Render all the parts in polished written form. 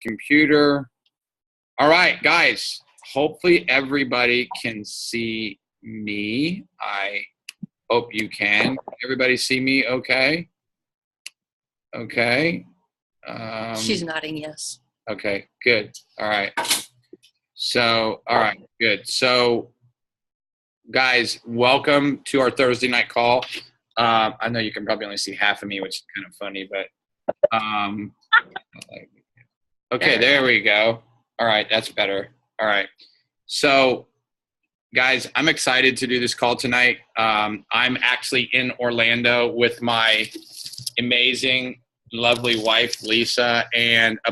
computer. All right, guys. Hopefully everybody can see me. I hope you can. Everybody see me okay? Okay. She's nodding yes. Okay, good. All right. So, all right, good. So, guys, welcome to our Thursday night call. I know you can probably only see half of me, which is kind of funny, but okay, there we go. All right, that's better. All right. So, guys, I'm excited to do this call tonight. I'm actually in Orlando with my amazing, lovely wife, Lisa, and I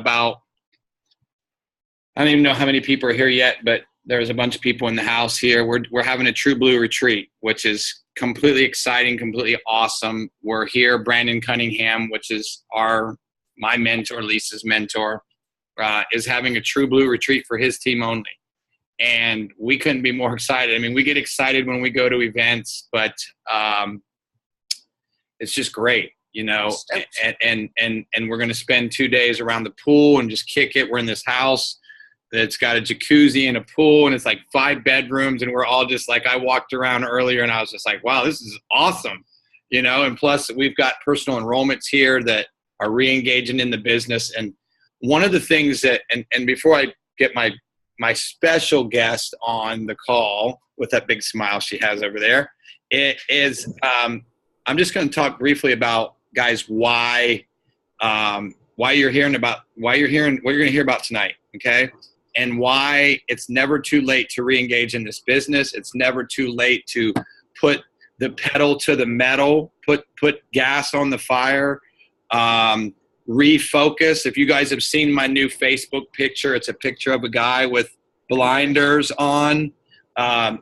don't even know how many people are here yet, but there's a bunch of people in the house here. We're having a True Blue retreat, which is completely exciting, completely awesome. We're here. Brandon Cunningham, which is my mentor, Lisa's mentor, is having a True Blue retreat for his team only. And we couldn't be more excited. I mean, we get excited when we go to events, but it's just great, you know. And we're going to spend 2 days around the pool and just kick it. We're in this house that's got a jacuzzi and a pool, and it's like 5 bedrooms, and we're all just like, I walked around earlier and I was just like, wow, this is awesome, you know. And plus we've got personal enrollments here that are re-engaging in the business. And one of the things that, and before I get my special guest on the call with that big smile she has over there, it is, I'm just going to talk briefly about, guys, why you're hearing what you're going to hear about tonight. Okay. And why it's never too late to re-engage in this business. It's never too late to put the pedal to the metal, put gas on the fire, refocus. If you guys have seen my new Facebook picture, it's a picture of a guy with blinders on.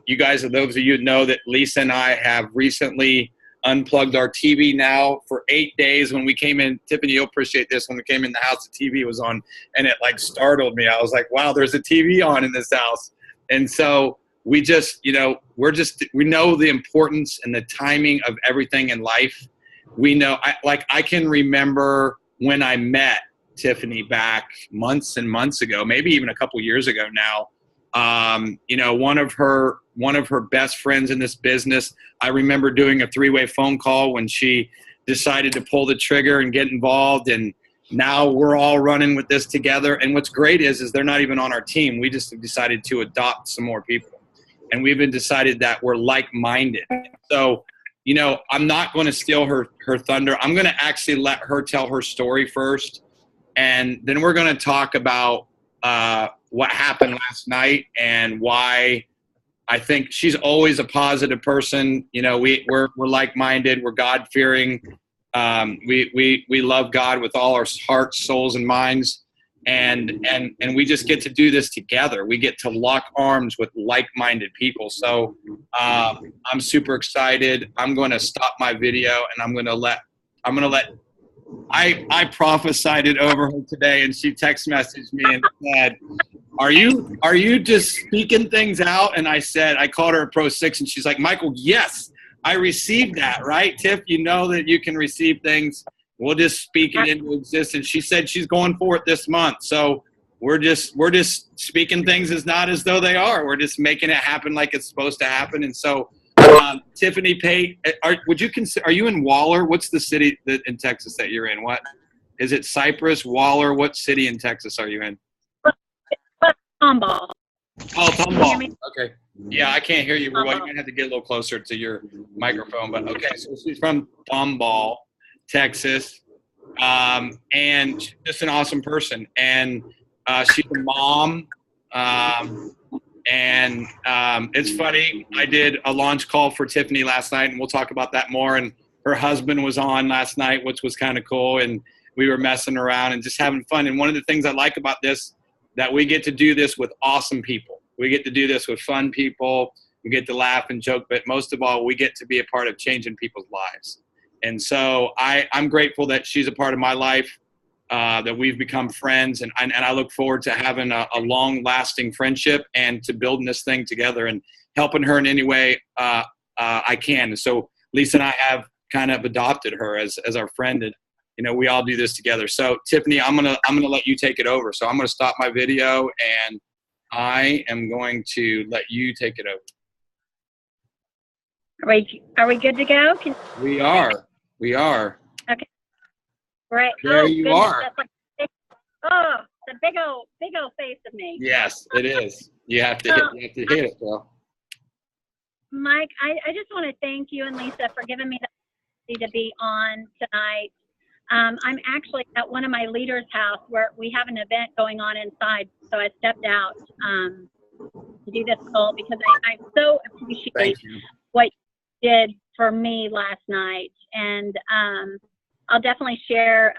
You guys, those of you who know that Lisa and I have recently unplugged our TV now for 8 days. When we came in, Tiffany, you'll appreciate this. When we came in the house, the TV was on, and it like startled me. I was like, wow, there's a TV on in this house. And so we just, you know, we know the importance and the timing of everything in life. We know, I can remember when I met Tiffany back months and months ago, maybe even a couple years ago now. You know, one of her best friends in this business, I remember doing a 3-way phone call when she decided to pull the trigger and get involved. And now we're all running with this together. And what's great is they're not even on our team. We just have decided to adopt some more people. And we've been decided that we're like-minded. So, you know, I'm not going to steal her thunder. I'm going to actually let her tell her story first. And then we're going to talk about what happened last night and why I think she's always a positive person. You know, we're like-minded. We're God-fearing. We love God with all our hearts, souls, and minds. And we just get to do this together. We get to lock arms with like-minded people. So I'm super excited. I'm going to stop my video and I'm going to let I prophesied it over her today, and she text messaged me and said, are you just speaking things out? And I called her a Pro 6, and she's like, Michael, yes, I received that, right? Tiff, you know that you can receive things. We'll just speak it into existence. She said she's going for it this month. So we're just speaking things as not as though they are. We're just making it happen like it's supposed to happen. And so Tiffani Pate, are you in Waller? What's the city in Texas that you're in? What is it? Cypress, Waller? What city in Texas are you in? Tomball. Oh, Tomball. Okay. Yeah, I can't hear you. Well, you're gonna have to get a little closer to your microphone. But okay, so she's from Tomball, Texas, and she's just an awesome person. And she's a mom. And it's funny, I did a launch call for Tiffany last night, and we'll talk about that more. And her husband was on last night, which was kind of cool. And we were messing around and just having fun. And one of the things I like about this, that we get to do this with awesome people. We get to do this with fun people. We get to laugh and joke, but most of all, we get to be a part of changing people's lives. And so I'm grateful that she's a part of my life. That we've become friends, and I look forward to having a long-lasting friendship and to building this thing together and helping her in any way I can. And so Lisa and I have kind of adopted her as our friend, and we all do this together. So Tiffani, I'm gonna let you take it over. So I'm gonna stop my video and I am going to let you take it over. Are we good to go? We are. Okay. Right. There you are. That's like, the big old face of me. Yes, it is. You have to hit it, bro. Mike, I just want to thank you and Lisa for giving me the opportunity to be on tonight. I'm actually at one of my leaders' house where we have an event going on inside, so I stepped out to do this call because I so appreciate what you did for me last night, and I'll definitely share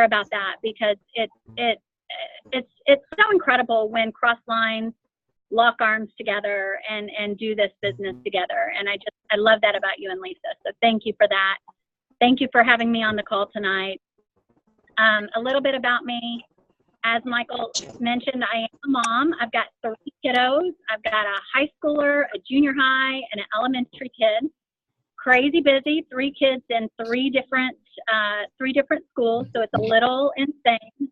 about that because it's so incredible when cross lines lock arms together and do this business together, and I love that about you and Lisa. So thank you for that. Thank you for having me on the call tonight. A little bit about me. As Michael mentioned, I am a mom. I've got 3 kiddos. I've got a high schooler, a junior high, and an elementary kid. Crazy busy, 3 kids in 3 different schools, so it's a little insane.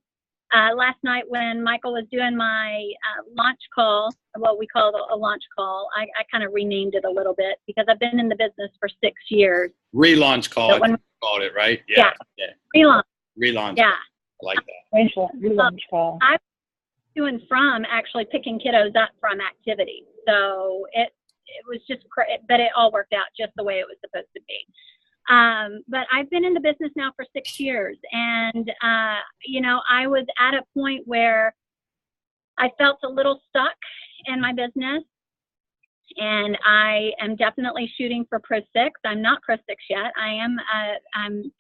Last night when Michael was doing my launch call, what we call a launch call, I kind of renamed it a little bit because I've been in the business for 6 years. Relaunch call, I think you called it, right? Yeah. Relaunch. Yeah. I like that. Relaunch call. I'm doing from actually picking kiddos up from activity. So it was just, but it all worked out just the way it was supposed to be. But I've been in the business now for 6 years, and I was at a point where I felt a little stuck in my business, and I am definitely shooting for Pro 6. I'm not Pro 6 yet. I'm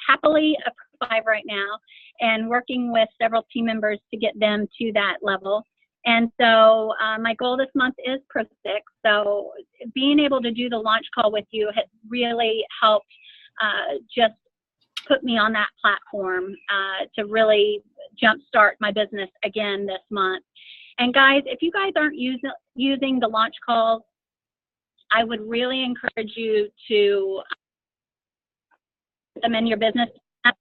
happily a Pro 5 right now, and working with several team members to get them to that level. And so my goal this month is Pro 6. So being able to do the launch call with you has really helped just put me on that platform to really jumpstart my business again this month. And guys, if you guys aren't using the launch calls, I would really encourage you to put them in your business. It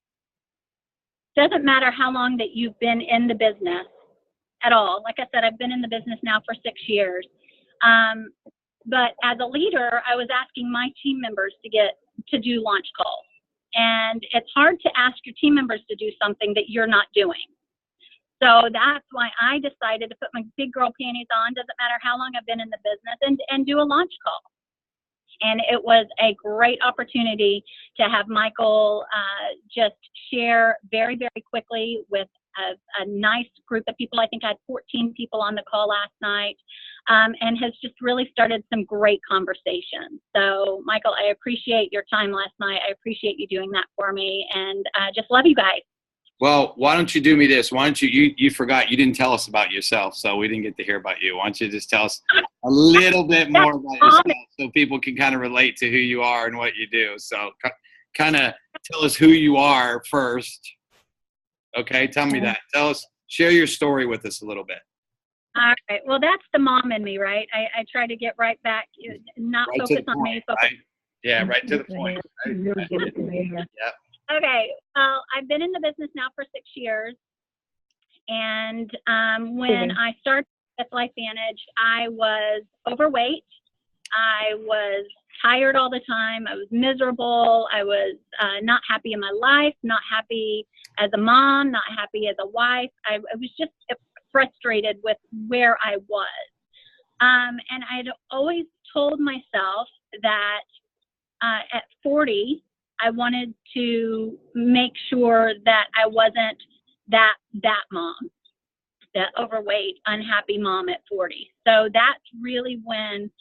doesn't matter how long that you've been in the business at all. Like I said, I've been in the business now for 6 years. But as a leader, I was asking my team members to do launch calls. And it's hard to ask your team members to do something that you're not doing. So that's why I decided to put my big girl panties on, doesn't matter how long I've been in the business, and do a launch call. And it was a great opportunity to have Michael just share very, very quickly with a nice group of people. I think I had 14 people on the call last night, and has just really started some great conversations. So Michael, I appreciate your time last night. I appreciate you doing that for me, and just love you guys. Well, why don't you do me this? Why don't you forgot, you didn't tell us about yourself, so we didn't get to hear about you. Why don't you just tell us a little bit more about yourself so people can kind of relate to who you are and what you do. So kind of tell us who you are first. Okay, tell me that. Share your story with us a little bit. All right. Well, that's the mom in me, right? I try to get right back, not right focus on me. Focus. Right? Yeah, right to the point. Right. Yeah. Okay. Well, I've been in the business now for 6 years. And when I started with LifeVantage, I was overweight. I was tired all the time. I was miserable. I was not happy in my life, not happy as a mom, not happy as a wife. I was just frustrated with where I was. And I had always told myself that at 40, I wanted to make sure that I wasn't that mom, the overweight, unhappy mom at 40. So that's really when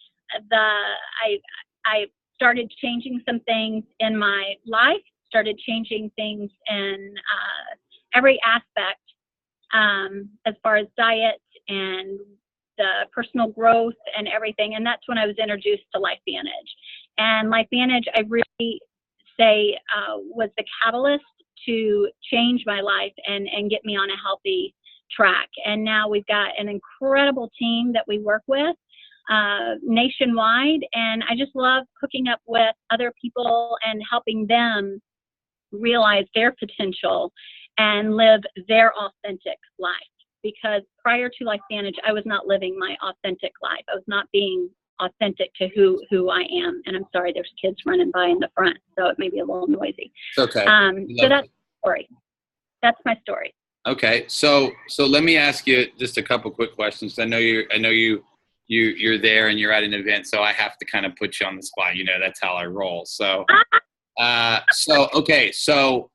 I started changing some things in my life, started changing things in every aspect as far as diet and the personal growth and everything. And that's when I was introduced to LifeVantage. And LifeVantage, I really say, was the catalyst to change my life and get me on a healthy track. And now we've got an incredible team that we work with nationwide, and I just love hooking up with other people and helping them realize their potential and live their authentic life. Because prior to Lysanage, I was not living my authentic life. I was not being authentic to who I am. And I'm sorry, there's kids running by in the front, so it may be a little noisy. It's okay. So that's the story. That's my story. Okay, so let me ask you just a couple quick questions. I know you're there and you're at an event, so I have to kind of put you on the spot. You know, that's how I roll. So, so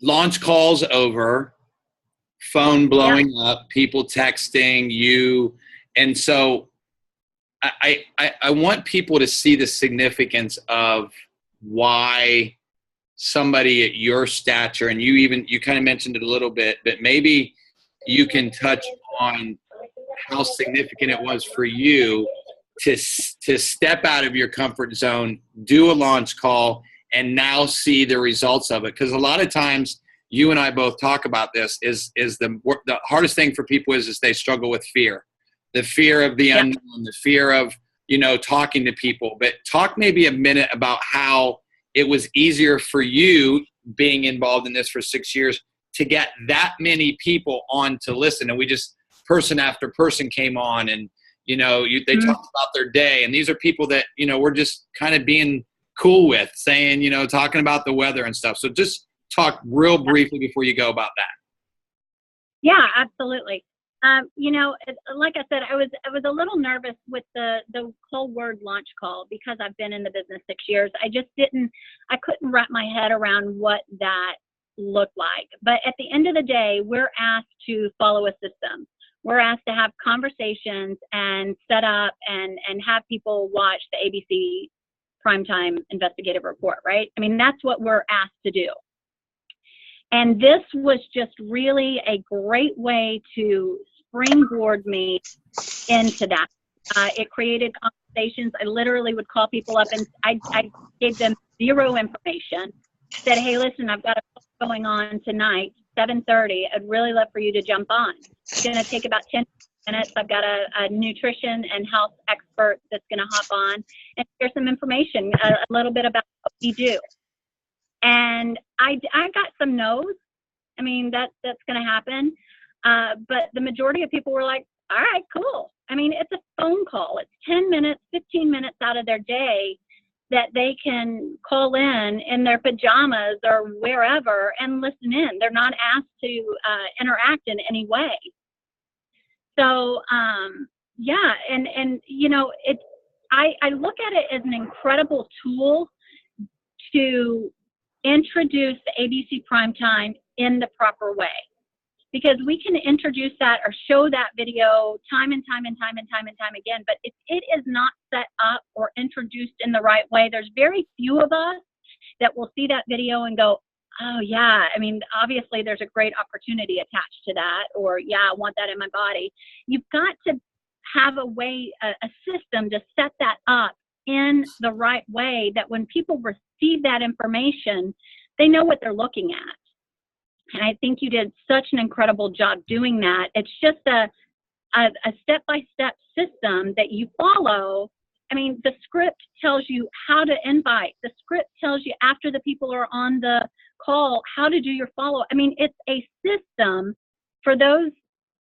launch calls over, phone blowing up, people texting you, and so I want people to see the significance of why somebody at your stature, and you kind of mentioned it a little bit, but maybe you can touch on how significant it was for you to step out of your comfort zone, do a launch call, and now see the results of it. Because a lot of times, you and I both talk about this, is the hardest thing for people is they struggle with fear. The fear of the unknown, the fear of, talking to people. But talk maybe a minute about how it was easier for you being involved in this for 6 years to get that many people on to listen. And we just, person after person came on, and, they talked about their day. And these are people that, we're just kind of being cool with, saying, talking about the weather and stuff. So just talk real briefly before you go about that. Yeah, absolutely. Like I said, I was a little nervous with the whole word launch call because I've been in the business 6 years. I couldn't wrap my head around what that looked like. But at the end of the day, we're asked to follow a system. We're asked to have conversations and set up and have people watch the ABC primetime investigative report, right? I mean, that's what we're asked to do. And this was just really a great way to springboard me into that. It created conversations. I literally would call people up and I gave them zero information. Said, hey, listen, I've got a call going on tonight, 7:30. I'd really love for you to jump on. It's going to take about 10 minutes. I've got a nutrition and health expert that's going to hop on and share some information, a little bit about what we do. And I got some no's. I mean, that's going to happen. But the majority of people were like, all right, cool. I mean, it's a phone call. It's 10 minutes, 15 minutes out of their day that they can call in their pajamas or wherever and listen in. They're not asked to interact in any way. So, I look at it as an incredible tool to introduce the ABC primetime in the proper way, because we can introduce that or show that video time and time again. But if it is not set up or introduced in the right way, there's very few of us that will see that video and go, oh yeah, I mean, obviously there's a great opportunity attached to that, or yeah, I want that in my body. You've got to have a way, a system to set that up in the right way that when people receive that information, they know what they're looking at. And I think you did such an incredible job doing that. It's just a step-by-step system that you follow. I mean, the script tells you how to invite. The script tells you after the people are on the call how to do your follow. I mean, it's a system for those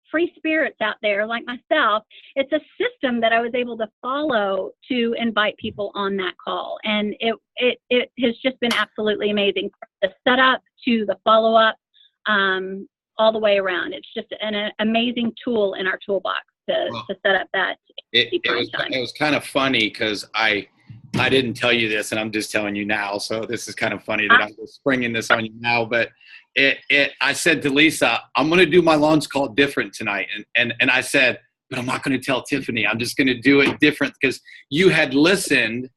free spirits out there like myself. It's a system that I was able to follow to invite people on that call. And it has just been absolutely amazing. From the setup to the follow-up, all the way around. It's just an amazing tool in our toolbox to set up that. It was kind of funny because I didn't tell you this, and I'm just telling you now. So this is kind of funny that I'm just springing this on you now. But I said to Lisa, I'm going to do my launch call different tonight. And I said, but I'm not going to tell Tiffani. I'm just going to do it different because you had listened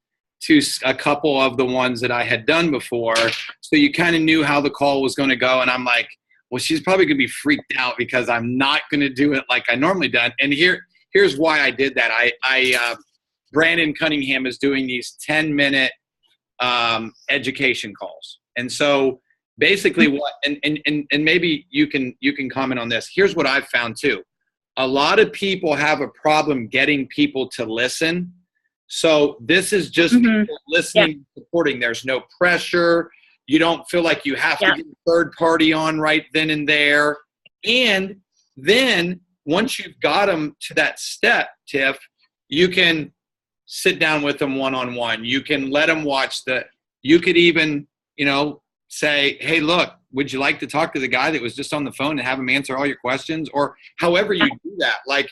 to a couple of the ones that I had done before. So you kind of knew how the call was going to go. And I'm like, well, she's probably going to be freaked out because I'm not going to do it like I normally do. And here's why I did that. Brandon Cunningham is doing these 10-minute education calls. And so basically what, and maybe you can comment on this. Here's what I've found too. A lot of people have a problem getting people to listen. So this is just people listening, supporting. There's no pressure. You don't feel like you have to get a third party on right then and there. And then once you've got them to that step, Tiff, you can sit down with them one-on-one. You can let them watch you could even, say, hey, look, would you like to talk to the guy that was just on the phone and have him answer all your questions? Or however you do that. Like,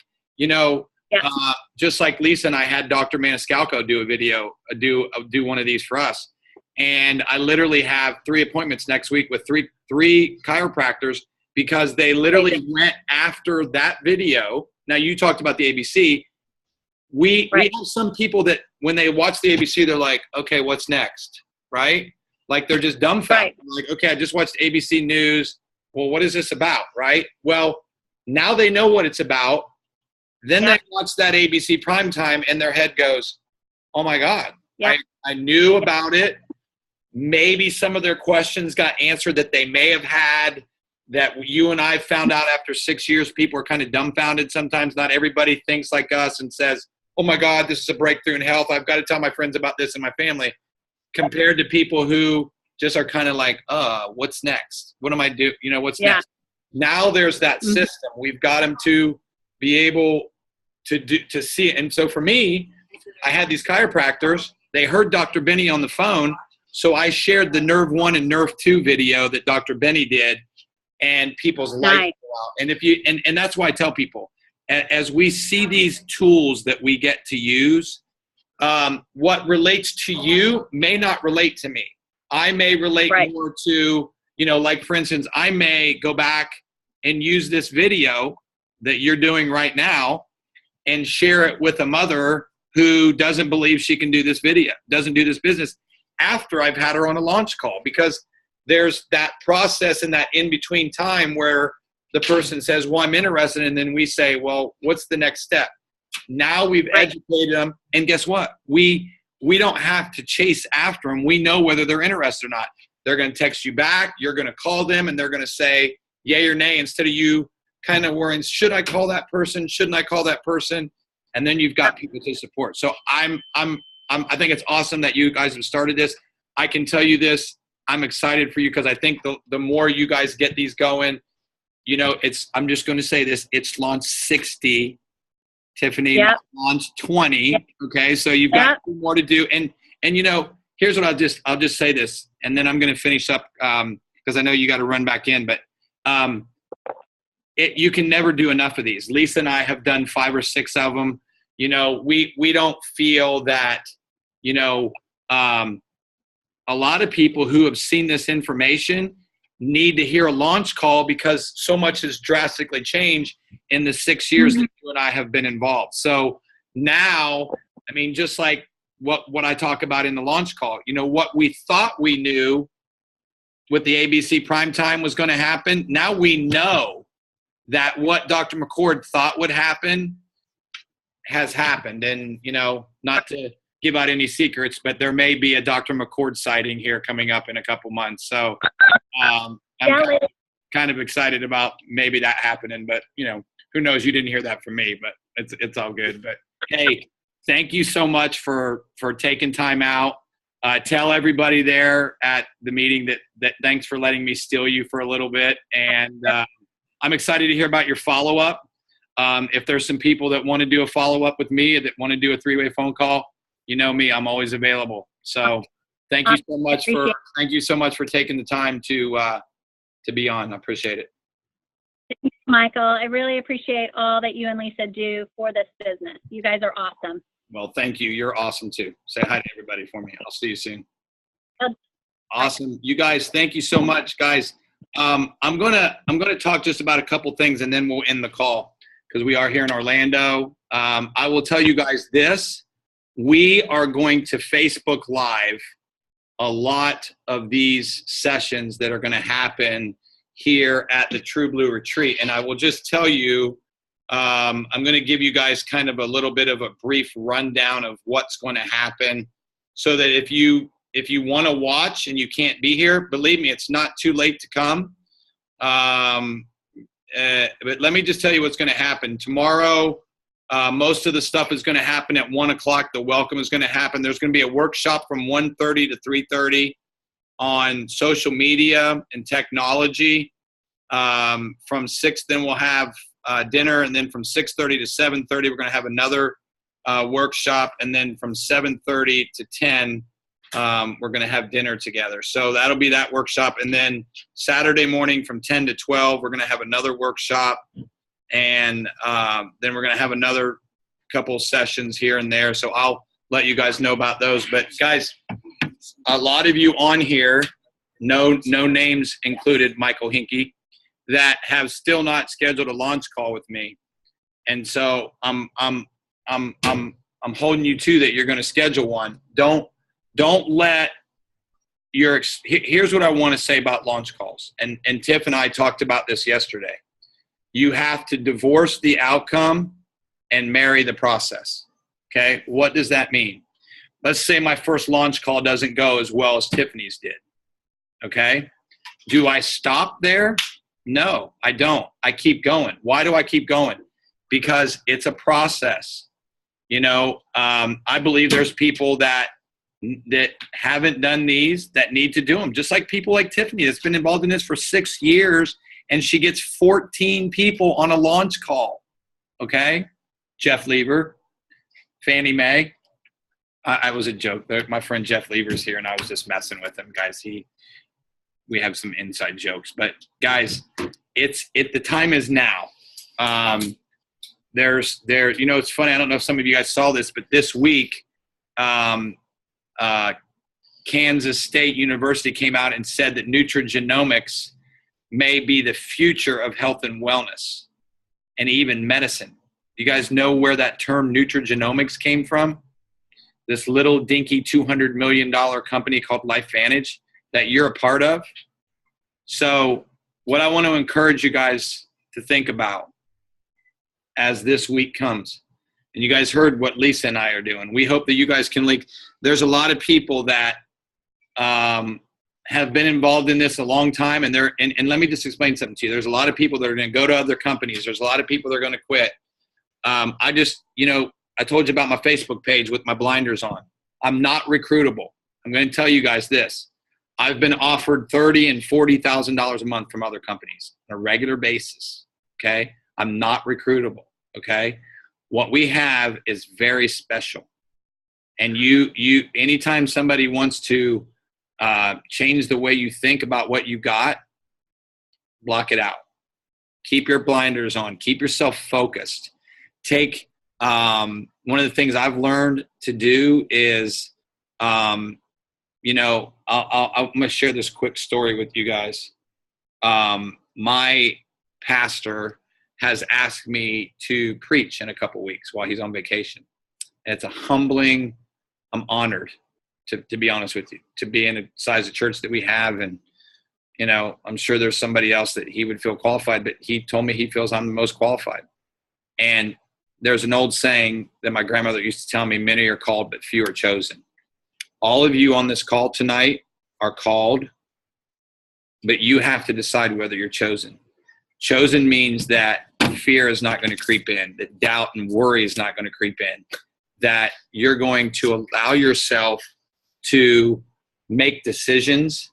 just like Lisa and I had Dr. Maniscalco do a video, do one of these for us. And I literally have 3 appointments next week with three chiropractors because they literally went after that video. Now, you talked about the ABC. We have some people that when they watch the ABC, they're like, okay, what's next? Right? Like they're just dumbfounded. Like, okay, I just watched ABC News. Well, what is this about? Right? Well, now they know what it's about. Then they watch that ABC primetime and their head goes, oh my God, I knew about it. Maybe some of their questions got answered that they may have had that you and I found out after 6 years. People are kind of dumbfounded sometimes. Not everybody thinks like us and says, oh my God, this is a breakthrough in health. I've got to tell my friends about this in my family. Compared to people who just are kind of like, what's next? What am I doing? What's next? Now there's that system. We've got them to be able to see it. And so for me, I had these chiropractors. They heard Dr. Benny on the phone. So I shared the Nerve 1 and Nerve 2 video that Dr. Benny did, and people's lights go out. And if you and that's why I tell people, as we see these tools that we get to use, what relates to you may not relate to me. I may relate more to, like for instance, I may go back and use this video that you're doing right now and share it with a mother who doesn't believe she can do this video, doesn't do this business after I've had her on a launch call, because there's that process and that in-between time where the person says, well, I'm interested. And then we say, well, what's the next step? Now we've educated them. And guess what? We don't have to chase after them. We know whether they're interested or not. They're going to text you back. You're going to call them and they're going to say yay or nay, instead of you kind of worrying, should I call that person? Shouldn't I call that person? And then you've got people to support. So I think it's awesome that you guys have started this. I can tell you this, I'm excited for you because I think the more you guys get these going, I'm just going to say this, it's launched 60, Tiffani, launched 20. Okay. So you've got more to do. And here's what I'll just say this, and then I'm going to finish up because I know you got to run back in, but you can never do enough of these. Lisa and I have done 5 or 6 of them. We don't feel that, a lot of people who have seen this information need to hear a launch call because so much has drastically changed in the 6 years that you and I have been involved. So now, just like what I talk about in the launch call, what we thought we knew with the ABC primetime was going to happen. Now we know that what Dr. McCord thought would happen has happened. And, not to give out any secrets, but there may be a Dr. McCord sighting here coming up in a couple months. So I'm kind of excited about maybe that happening, but who knows? You didn't hear that from me, but it's all good. But hey, thank you so much for taking time out. Tell everybody there at the meeting that thanks for letting me steal you for a little bit. And I'm excited to hear about your follow-up. If there's some people that want to do a follow-up with me, that want to do a 3-way phone call, me, I'm always available. So thank you so much for taking the time to be on. I appreciate it. Thanks, Michael. I really appreciate all that you and Lisa do for this business. You guys are awesome. Well, thank you. You're awesome too. Say hi to everybody for me. I'll see you soon. Awesome. You guys, thank you so much, guys. I'm gonna talk just about a couple things and then we'll end the call because we are here in Orlando. I will tell you guys this. We are going to Facebook Live a lot of these sessions that are going to happen here at the True Blue Retreat. And I will just tell you, I'm going to give you guys kind of a little bit of a brief rundown of what's going to happen so that if you want to watch and you can't be here, believe me, it's not too late to come. But let me just tell you what's going to happen. Tomorrow, most of the stuff is going to happen at 1 o'clock. The welcome is going to happen. There's going to be a workshop from 1:30 to 3:30. on social media and technology. From 6, then we'll have dinner, and then from 6:30 to 7:30, we're going to have another workshop, and then from 7:30 to 10, we're going to have dinner together. So that'll be that workshop, and then Saturday morning from 10 to 12, we're going to have another workshop, and then we're going to have another couple sessions here and there. So I'll let you guys know about those. But guys, a lot of you on here, no names included, Michael Hinkie, that have still not scheduled a launch call with me. And so I'm holding you to that. You're going to schedule one. Don't let here's what I want to say about launch calls. And Tiff and I talked about this yesterday. You have to divorce the outcome and marry the process. Okay. What does that mean? Let's say my first launch call doesn't go as well as Tiffany's did. Okay. Do I stop there? No, I don't. I keep going. Why do I keep going? Because it's a process. I believe there's people that haven't done these that need to do them. Just like people like Tiffany that's been involved in this for 6 years, and she gets 14 people on a launch call. Okay. Jeff Lever, Fannie Mae. I was a joke. My friend Jeff Lever's here, and I was just messing with him, guys. We have some inside jokes, but guys, the time is now. It's funny. I don't know if some of you guys saw this, but this week, Kansas State University came out and said that nutrigenomics may be the future of health and wellness and even medicine. You guys know where that term nutrigenomics came from? This little dinky $200 million company called LifeVantage that you're a part of. So what I want to encourage you guys to think about as this week comes, and you guys heard what Lisa and I are doing. We hope that you guys can link. There's a lot of people that have been involved in this a long time, and let me just explain something to you. There's a lot of people that are going to go to other companies. There's a lot of people that are going to quit. I told you about my Facebook page with my blinders on. I'm not recruitable. I'm going to tell you guys this. I've been offered $30,000 and $40,000 a month from other companies on a regular basis. Okay. I'm not recruitable. Okay. What we have is very special. And anytime somebody wants to change the way you think about what you got, block it out. Keep your blinders on. Keep yourself focused. Take one of the things I've learned to do is, I'm going to share this quick story with you guys. My pastor has asked me to preach in a couple weeks while he's on vacation. And it's I'm honored to be honest with you, to be in a size of church that we have. And, I'm sure there's somebody else that he would feel qualified, but he told me he feels I'm the most qualified. And there's an old saying that my grandmother used to tell me, many are called, but few are chosen. All of you on this call tonight are called, but you have to decide whether you're chosen. Chosen means that fear is not going to creep in, that doubt and worry is not going to creep in, that you're going to allow yourself to make decisions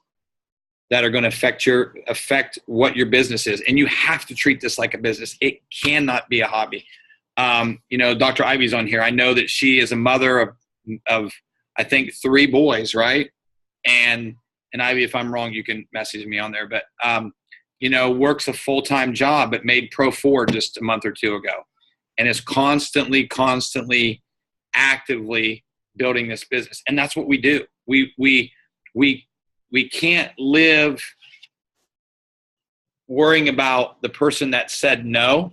that are going to affect what your business is. And you have to treat this like a business. It cannot be a hobby. Dr. Ivy's on here. I know that she is a mother of I think 3 boys, right? And Ivy, if I'm wrong, you can message me on there, but, works a full-time job, but made Pro 4 just a month or 2 ago, and is constantly, actively building this business. And that's what we do. We can't live worrying about the person that said no.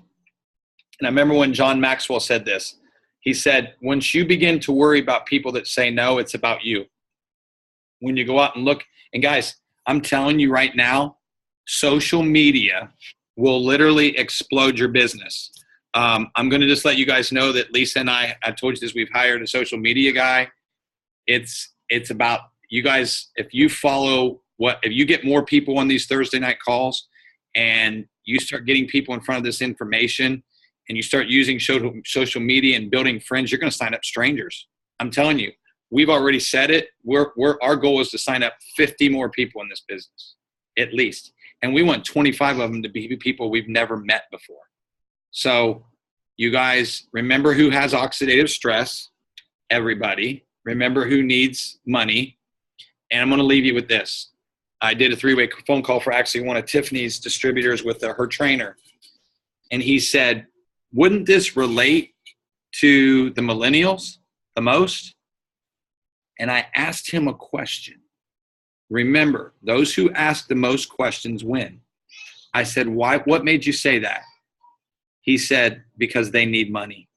And I remember when John Maxwell said this. He said, once you begin to worry about people that say no, it's about you. When you go out and look, and guys, I'm telling you right now, social media will literally explode your business. I'm going to just let you guys know that Lisa and I told you this, we've hired a social media guy. It's about you guys. If you get more people on these Thursday night calls and you start getting people in front of this information, and you start using social media and building friends, you're going to sign up strangers. I'm telling you, we've already said it. Our goal is to sign up 50 more people in this business, at least. And we want 25 of them to be people we've never met before. So you guys remember who has oxidative stress. Everybody. Remember who needs money. And I'm going to leave you with this. I did a 3-way phone call for actually one of Tiffany's distributors with her trainer. And he said, wouldn't this relate to the millennials the most? And I asked him a question. Remember, those who ask the most questions win. I said, why? What made you say that? He said, because they need money.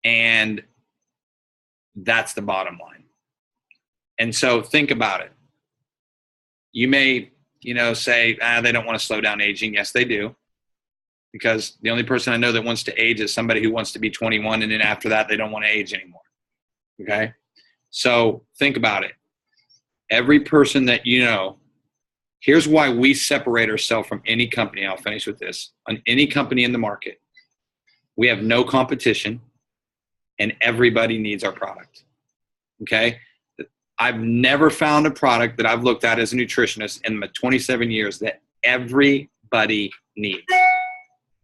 And that's the bottom line. And so think about it. You may, say, they don't want to slow down aging. Yes, they do. Because the only person I know that wants to age is somebody who wants to be 21, and then after that, they don't want to age anymore. Okay? So think about it. Every person that you know, here's why we separate ourselves from any company. I'll finish with this. On any company in the market, we have no competition, and everybody needs our product. Okay? I've never found a product that I've looked at as a nutritionist in my 27 years that everybody needs.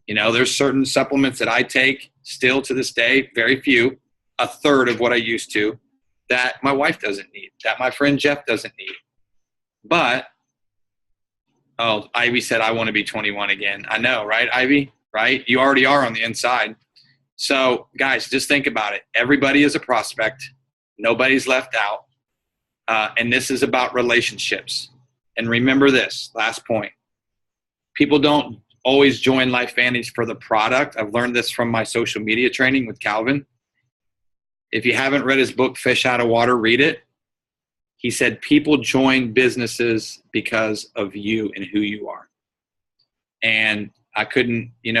There's certain supplements that I take still to this day, very few, a third of what I used to, that my wife doesn't need, that my friend Jeff doesn't need. But, Ivy said, I want to be 21 again. I know, right, Ivy? Right? You already are on the inside. So, guys, just think about it. Everybody is a prospect. Nobody's left out. And this is about relationships. And remember this, last point. People don't always join LifeVantage for the product. I've learned this from my social media training with Calvin. If you haven't read his book, Fish Out of Water, read it. He said people join businesses because of you and who you are. And I couldn't, you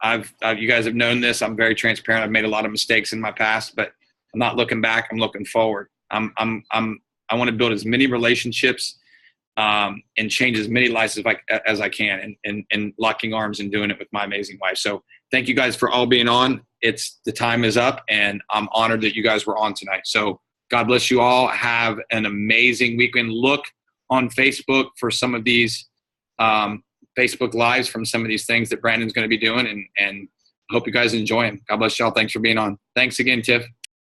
guys have known this. I'm very transparent. I've made a lot of mistakes in my past, but I'm not looking back. I'm looking forward. I want to build as many relationships and change as many lives as I can, and locking arms and doing it with my amazing wife. So thank you guys for all being on. The time is up, and I'm honored that you guys were on tonight. So God bless you all. Have an amazing weekend. Look on Facebook for some of these Facebook Lives from some of these things that Brandon's going to be doing, and I hope you guys enjoy them. God bless y'all. Thanks for being on. Thanks again, Tiff.